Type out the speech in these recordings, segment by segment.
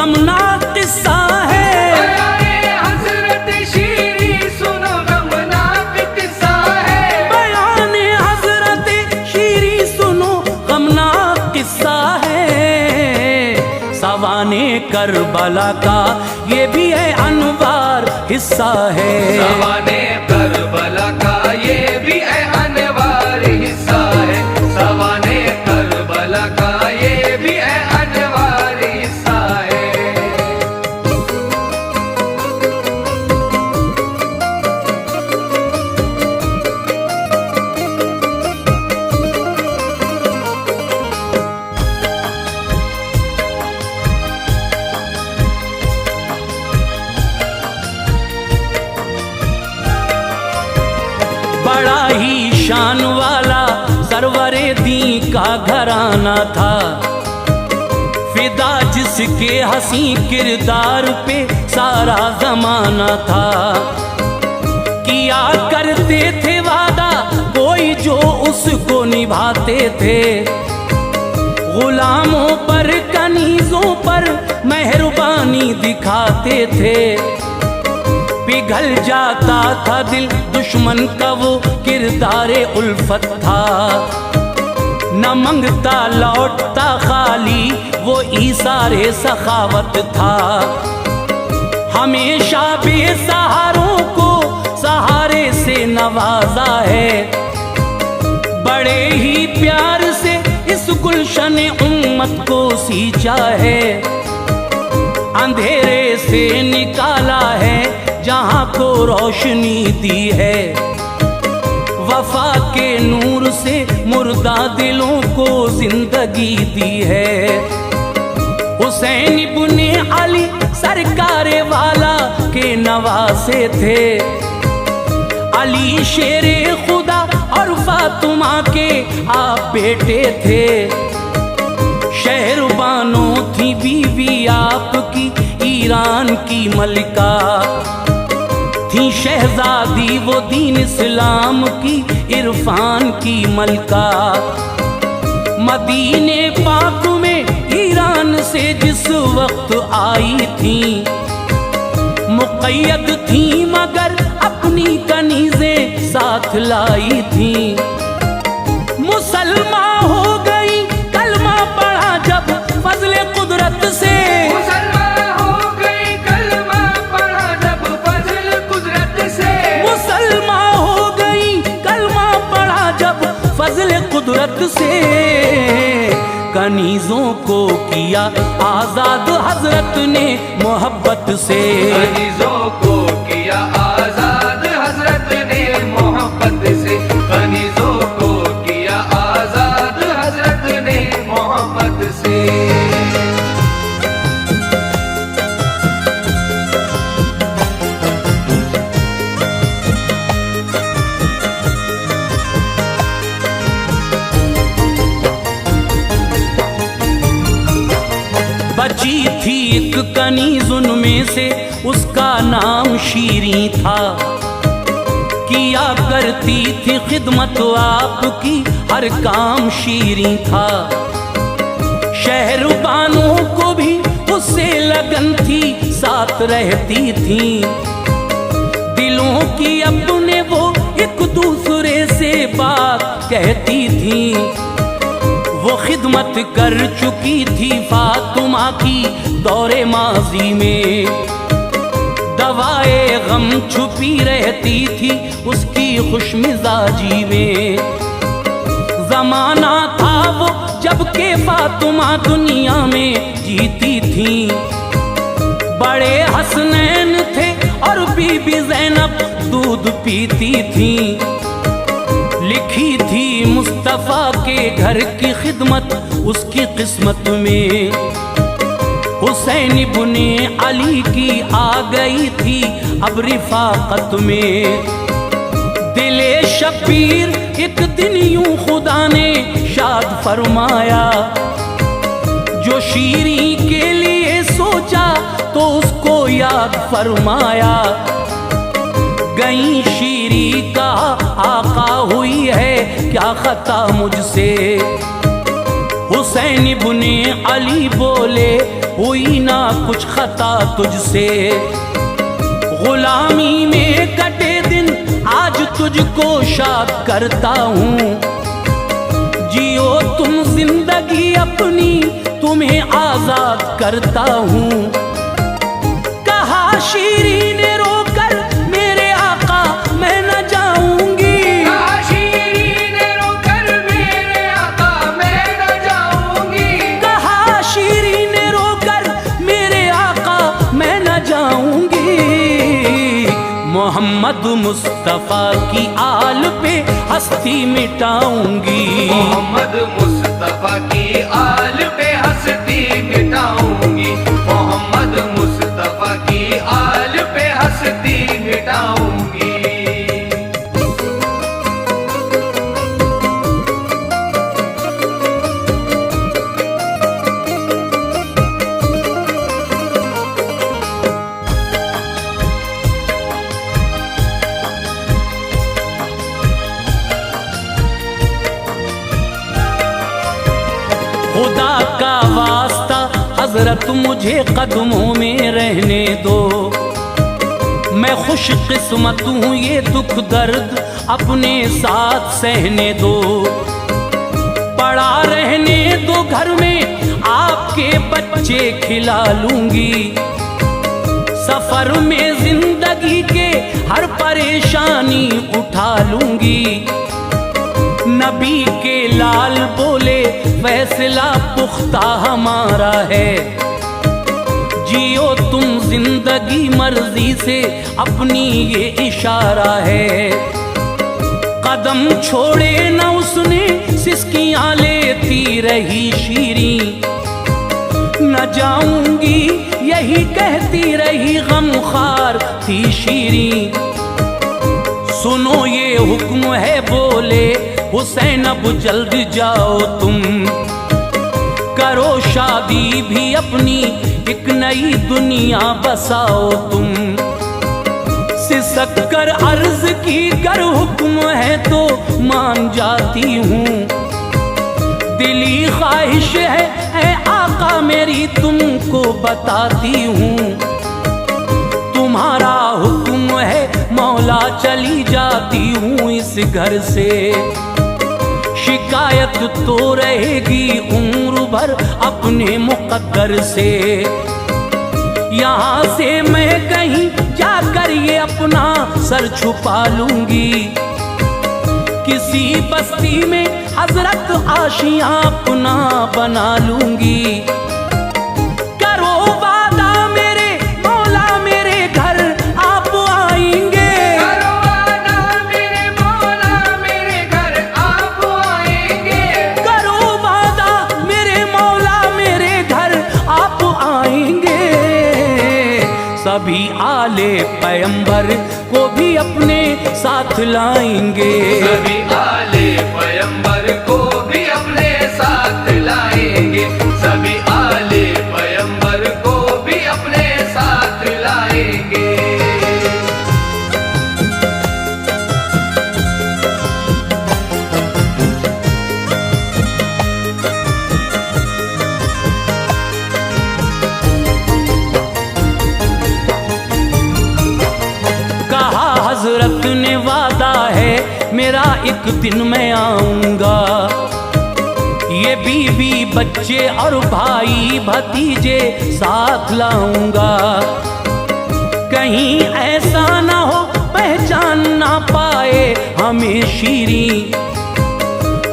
गमनाक किस्सा है। बयाने हजरत शीरी सुनो गमनाक किस्सा है। बयाने हजरत शीरी सुनो गमनाक किस्सा है। सवाने करबला का ये भी है अनवार हिस्सा है। सवाने करबला का ये भी है अनवार हिस्सा है। सवाने करबला का ये भी है अनवार हिस्सा है। बड़ा ही शान वाला सरवरे दी का घराना था। फिदा जिसके हंसी किरदार पे सारा जमाना था। किया करते थे वादा कोई जो उसको निभाते थे। गुलामों पर कनीजों पर मेहरबानी दिखाते थे। पिघल जाता था दिल दुश्मन का वो किरदारे उल्फत था। न मंगता लौटता खाली वो ईसारे सखावत था। हमेशा बेसहारों को सहारे से नवाजा है। बड़े ही प्यार से इस गुलशन उम्मत को सींचा है। अंधेरे से निकाला है जहां को रोशनी दी है। वफा के नूर से मुर्दा दिलों को जिंदगी दी है। हुसैन इब्ने अली सरकारे वाला के नवासे थे। अली शेरे खुदा और फातिमा के आप बेटे थे। शहरबानो थी बीवी आपकी ईरान की मलिका। थी शहजादी वो दीन इस्लाम की इरफान की मलका। मदीने पाक में ईरान से जिस वक्त आई थी। मुक़य्यद थी मगर अपनी कनीज़ें साथ लाई थी। मुसलमान हो गई कलमा पढ़ा जब फजले कुदरत से। कुदरत से कनीजों को किया आजाद हजरत ने मोहब्बत से। कनीजों को किया आजाद हजरत ने मोहब्बत से। कनीजों को किया आजाद हजरत ने मोहब्बत से। बची थी एक कनीज उनमें से उसका नाम शीरी था। किया करती थी खिदमत आपकी हर काम शीरी था। शहरबानों को भी उससे लगन थी साथ रहती थी। दिलों की अपने वो एक दूसरे से बात कहती थी। वो खिदमत कर चुकी थी फातिमा की दौरे माजी में। दवाए गम छुपी रहती थी उसकी खुशमिजाजी में। जमाना था वो जबकि फातिमा दुनिया में जीती थी। बड़े हसनैन थे और बीबी ज़ैनब दूध पीती थी। लिखी थी मुस्तफ़ा के घर की खिदमत उसकी किस्मत में। हुसैन इब्ने अली की आ गई थी अब रिफाकत में। दिले शबीर एक दिन यूं खुदा ने शाद फरमाया। जो शीरी के लिए सोचा तो उसको याद फरमाया। गई शीरी का आका हुई है क्या खता मुझसे। हुसैन इब्ने अली बोले हुई ना कुछ खता तुझसे, गुलामी में कटे दिन आज तुझको शाद करता हूँ। जियो तुम जिंदगी अपनी तुम्हें आजाद करता हूँ। कहा शीरी ने रोकर मेरे आका मैं न जाऊंगी, कहा शीरी ने रोकर मेरे आका मैं न जाऊंगी, कहा शीरी ने रोकर मेरे आका मैं न जाऊंगी। मोहम्मद मुस्तफा की आल पे हस्ती मिटाऊंगी, मोहम्मद मुस्तफा की आल पे हस्ती मिटाऊंगी, मोहम्मद मुस्तफा की आल पे हस्ती मिटाऊंगी। खुदा का वास्ता हजरत मुझे कदमों में रहने दो, मैं खुश किस्मत हूँ ये दुख दर्द अपने साथ सहने दो। पड़ा रहने दो घर में आपके बच्चे खिला लूंगी, सफर में जिंदगी के हर परेशानी उठा लूंगी। नबी के लाल बोले फैसला पुख्ता हमारा है, जियो तुम जिंदगी मर्जी से अपनी ये इशारा है। कदम छोड़े न उसने सिसकियां लेती रही शीरी, न जाऊंगी यही कहती रही गमखार थी शीरी। सुनो ये हुक्म है बोले हुसैन अब जल्द जाओ तुम, करो शादी भी अपनी एक नई दुनिया बसाओ तुम। सिसक कर अर्ज की कर हुक्म है तो मान जाती हूँ, दिली ख्वाहिश है ऐ आका मेरी तुमको बताती हूँ। तुम्हारा हुक्म है मौला चली जाती हूँ इस घर से, शिकायत तो रहेगी उम्र भर अपने मुकद्दर से। यहाँ से मैं कहीं जाकर ये अपना सर छुपा लूंगी, किसी बस्ती में हजरत आशियां अपना बना लूंगी। करो वादा मेरे मौला मेरे घर आप आएंगे, करो वादा मेरे मौला मेरे घर आप आएंगे, करो वादा मेरे मौला मेरे घर आप आएंगे। सभी आले पैगंबर को भी अपने साथ लाएंगे, सभी आले पैगंबर को भी अपने साथ लाएंगे, सभी आले पैगंबर को भी अपने साथ लाएंगे। कहा हजरत ने वादा है मेरा एक दिन मैं आऊंगा, ये बीवी बच्चे और भाई भतीजे साथ लाऊंगा। कहीं ऐसा ना हो पहचान ना पाए हमें शीरी,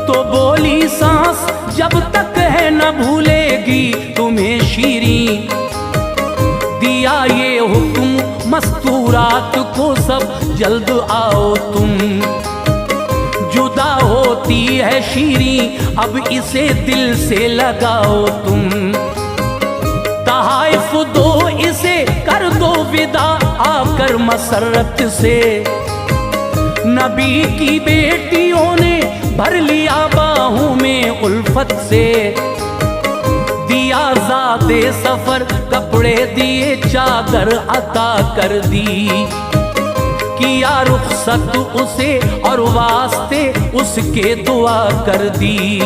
तो बोली सांस जब तक है न भूलेगी तुम्हें शीरी। दिया ये हुक्म मस्तूरात को सब जल्द आओ तुम, जुदा होती है शीरी अब इसे दिल से लगाओ तुम। तहाइफ दो इसे कर दो विदा आकर मसरत से, नबी की बेटियों ने भर लिया बाहों में उल्फत से। दिया ज़ादे सफर कपड़े दिए चादर अता कर दी, किया रुखसत उसे और वास्ते उसके दुआ कर दी।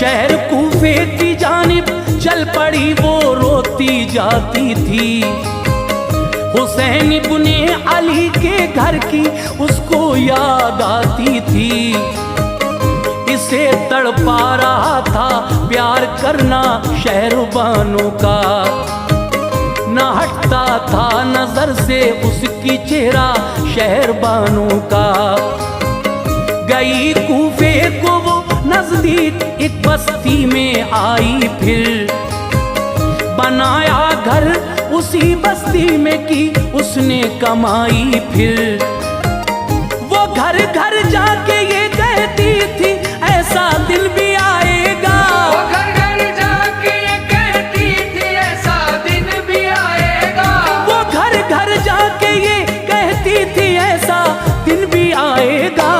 शहर कूफे की जानिब चल पड़ी, वो रोती जाती थी। हुसैन इब्ने अली के घर की उसको याद आती थी। इसे तड़पा रहा था प्यार करना शहरबानों का, न हटता था नजर से उसकी चेहरा शहरबानों का। गई कूफे को वो नजदीक एक बस्ती में आई, फिर बनाया घर उसी बस्ती में की उसने कमाई। फिर वो घर घर जाके ये कहती थी ऐसा दिन भी आएगा। वो घर घर जाके ये कहती थी ऐसा दिन भी आएगा। वो घर घर जाके ये कहती थी ऐसा दिन भी आएगा।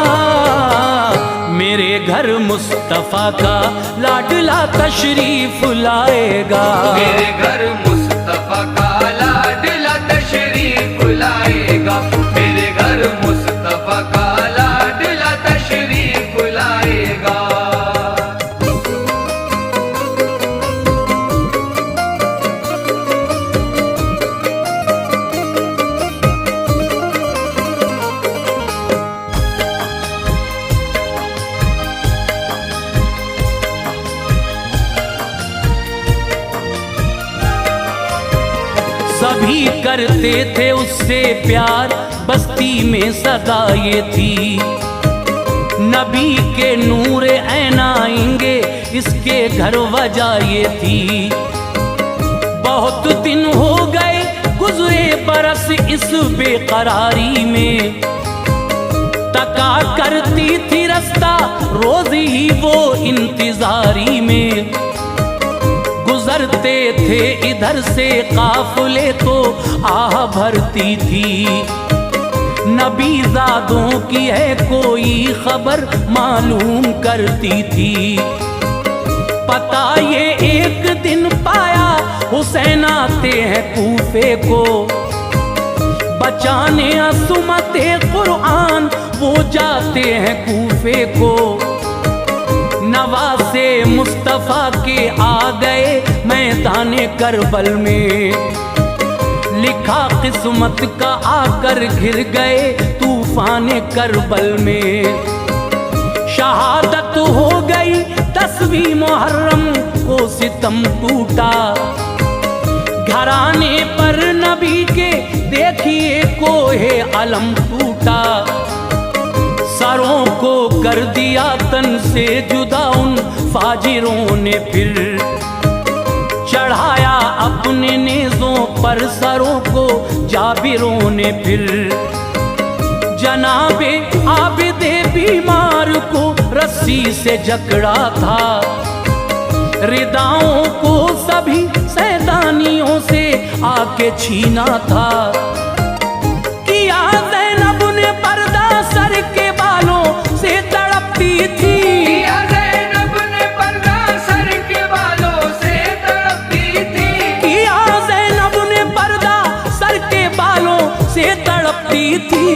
मेरे घर मुस्तफा का लाडला तशरीफ लाएगा। मेरे घर मुस्तफा का लाडला तशरीफ लाएगा। मेरे घर मुस्तफा का लाडला तशरीफ लाएगा। सभी करते थे उससे प्यार, बस्ती में सदा ये थी। नबी के नूर ऐन आएंगे इसके घर वजह ये थी। बहुत दिन हो गए गुजरे बरस इस बेकरारी में, तका करती थी रास्ता रोज ही वो इंतजारी में। गुजरते थे इधर से काफिले तो आह भरती थी। नबी ज़ादों की है कोई खबर मालूम करती थी। पता ये एक दिन पाया हुसैन आते हैं कूफे को, बचाने असुमते कुरान वो जाते हैं कूफे को। नवासे मुस्तफा के आ गए मैदाने करबल में, लिखा किस्मत का आकर घिर गए तूफाने करबल में। शहादत हो गई 10वीं मुहर्रम को सितम टूटा, घराने पर नबी के देखिए कोहे अलम टूटा। सरों को कर दिया तन से जुदा उन फाजिरों ने, फिर चढ़ाया अपने नेज़ों पर सरों को जाबिरों ने। फिर जनाबे आबिदे बीमार को रस्सी से जकड़ा था, रिदाओं को सभी सैदानियों से आके छीना था। किया ज़ैनब ने पर्दा सर के बालों से तड़पती थी। किया ज़ैनब ने पर्दा सर के बालों से तड़पती थी। किया ज़ैनब ने पर्दा सर के बालों से तड़पती थी।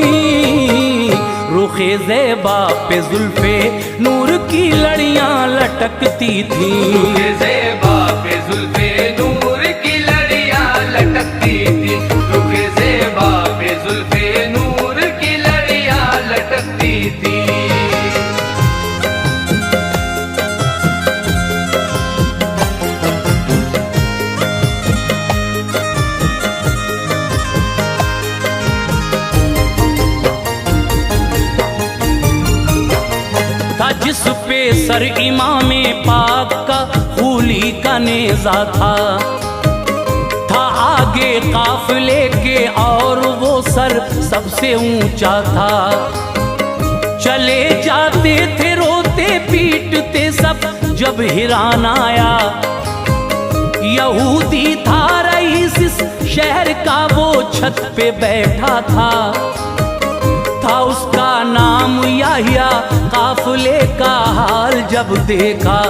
रुखे ज़ेबा पे जुल्फे नूर की लड़ियां लटकती थी। रुखे ज़ेबा पे जुल्फे नूर की लड़ियां लटकती थी। रुखे ज़ेबा पे जुल्फे नूर की लड़ियां लटकती थी। था जिस पे सर इमामे पाक का खूली का नेज़ा था आगे काफिले के और वो सर सबसे ऊंचा था। चले जाते थे रोते पीटते सब जब हिरान आया। यहूदी था रईस इस शहर का, वो छत पे बैठा था उसका नाम याहिया। काफिले का हाल जब देखा,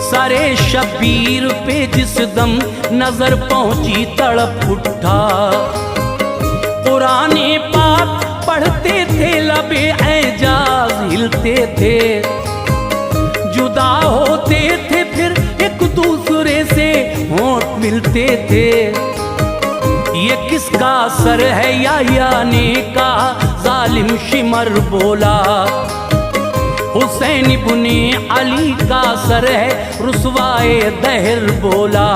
सरे शबीर पे जिस दम नजर पहुंची तड़प उठा। कुराने पाक पढ़ते थे लबे एजाज हिलते थे, जुदा होते थे फिर एक दूसरे से होंठ मिलते थे। ये किसका सर है या ने कहा, जालिम शिमर बोला। हुसैन इब्ने अली का सर है, रुसवाए दहर बोला।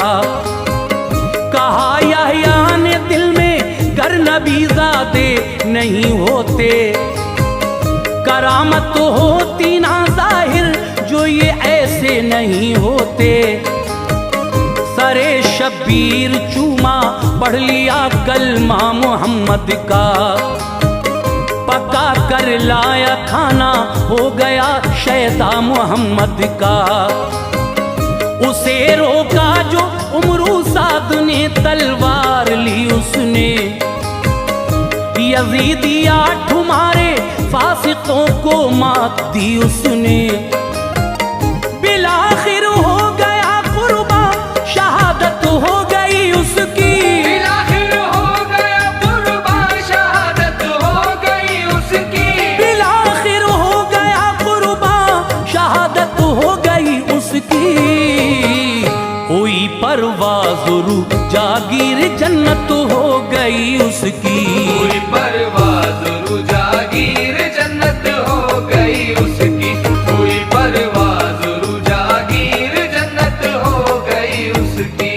कहा याह्या ने दिल में, गर नबीज़ादे नहीं होते, करामत होती ना जाहिर, जो ये ऐसे नहीं होते। सरे शब्बीर चूमा, पढ़ लिया कलमा मोहम्मद का, पका कर लाया खाना, हो गया शैदा मोहम्मद का। उसे रोका जो उमरू साद ने, तलवार ली उसने। यजीदिया ठुमारे फासिकों को मात दी उसने। बिलाखिर हो गया कुर्बा, शहादत हो गई उसकी। बिलाखिर हो गया कुर्बा, शहादत हो गई उसकी। बिलाखिर हो गया कुर्बा, शहादत हो गई उसकी। हुई परवाज़ रूह जागीर, जन्नत हो गई उसकी। हुई परवाज़ रूह जागीर, जन्नत हो गई उसकी। हुई परवाज़ रूह जागीर, जन्नत हो गई उसकी।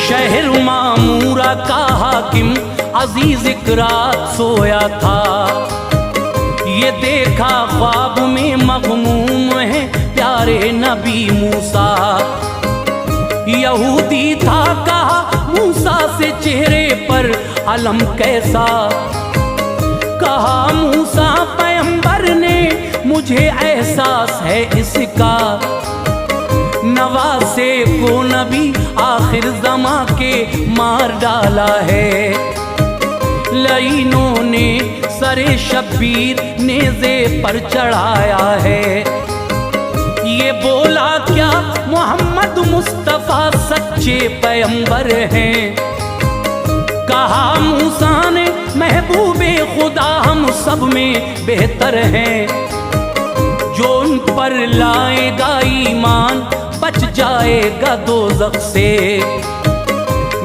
शहर मामूरा का हाकिम अजीज इकरात सोया था। ये देखा ख्वाब में मग़मूम है प्यारे नबी मूसा। यहूदी था, कहा मूसा से चेहरे पर अलम कैसा। कहा मूसा पैगंबर ने, मुझे एहसास है इसका। नवासे को नबी आखिर ज़मा के मार डाला है। लईनों ने सरे शब्बीर नेज़े पर चढ़ाया है। ये बोला क्या मोहम्मद मुस्तफ़ा सच्चे पैगंबर हैं। कहा मूसा ने, महबूबे खुदा हम सब में बेहतर हैं। जो उन पर लाएगा ईमान, बच जाएगा दोज़ख से।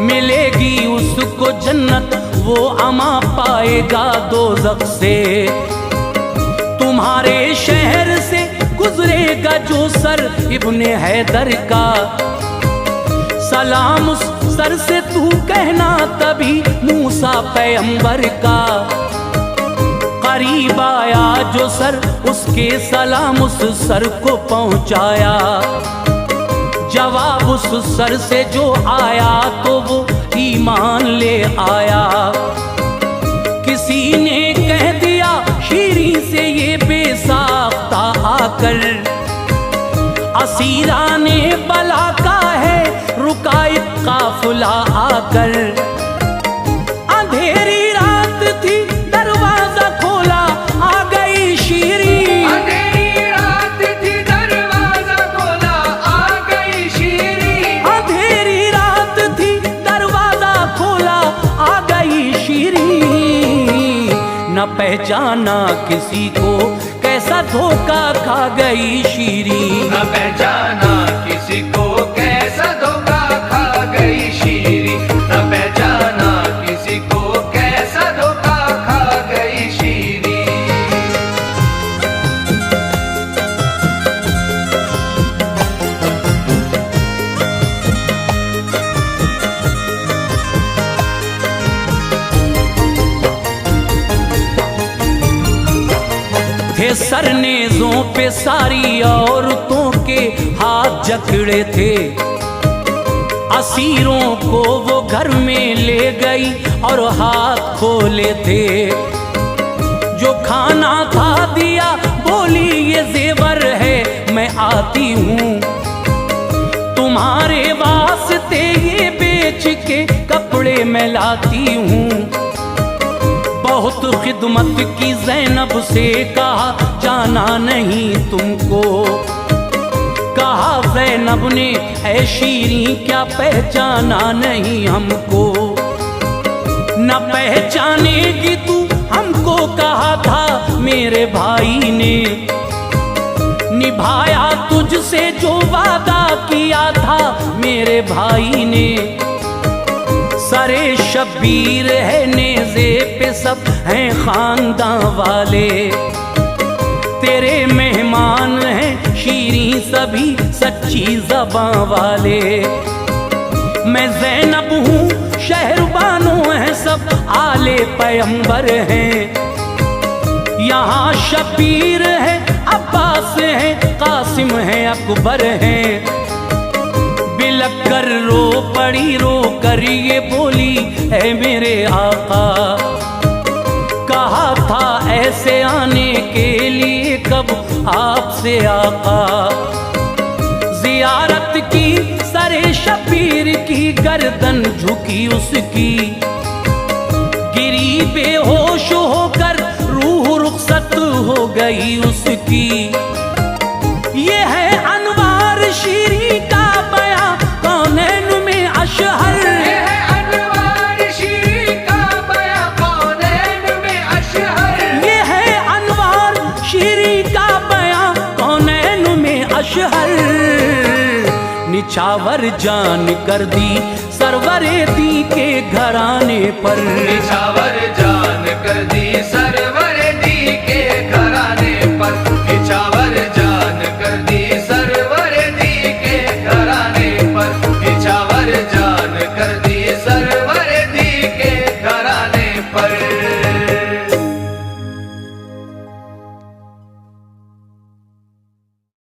मिलेगी उसको जन्नत, वो अमा पाएगा दोज़ख से। तुम्हारे शहर से गुजरेगा जो सर इब्ने हैदर का, सलाम उस सर से तू कहना तभी मूसा पैगंबर का। करीब आया जो सर, उसके सलाम उस सर को पहुंचाया। जवाब उस सर से जो आया तो वो ईमान ले आया। किसी ने कह दिया शीरी से ये बेसाख्ता आकर, असीरा ने बला का है रुका एक काफिला आकर। अंधेरी रात थी, दरवाजा खोला, आ गई शीरी। अंधेरी रात थी, दरवाजा खोला, आ गई शीरी। अंधेरी रात थी, दरवाजा खोला, आ गई शीरी। न पहचाना किसी को, कैसा धोखा खा गई शीरी। न पहचाना किसी को, कैसा धोखा खा गई शीरी। न पहचाना किसी को, कैसा धोखा खा गई शीरी। थे सरनेज़ों पे सारी औरतों के हाथ जकड़े थे। असीरों को वो घर में ले गई और हाथ खोले थे। जो खाना था दिया, बोली ये जेवर है मैं आती हूँ। तुम्हारे वास्ते ये बेच के कपड़े मैं लाती हूँ। बहुत खिदमत की ज़ैनब से, कहा जाना नहीं तुमको। कहा ज़ैनब ने ऐ शीरीं क्या पहचाना नहीं हमको। न पहचानेगी तू हमको कहा था मेरे भाई ने, निभाया तुझसे जो वादा किया था मेरे भाई ने। सरे शब्बीर है नेज़े पे सब हैं खानदान वाले, तेरे मेहमान हैं शीरीं सभी सच्ची ज़बां वाले। मैं ज़ैनब हूँ शहरबानों हैं सब आले पैगंबर हैं, यहाँ शब्बीर है अब्बास है कासिम है अकबर हैं। बिलक कर रो पड़ी रो कर ये बोली है मेरे आका, कहा था ऐसे आने के लिए कब आपसे आका। जियारत की सरे शब्बीर की गर्दन झुकी उसकी, गिरी बेहोश होकर रूह रुखसत हो गई उसकी। ये है अनवार शीरीं का बयां कौनैन में अशहर, ये है अनवार शीरीं का बयां कौनैन में अशहर। ये है अनवार शीरीं का बयां कौनैन में अशहर। निछावर जान कर दी सरवरे दी के घराने पर, निछावर जान कर दी सर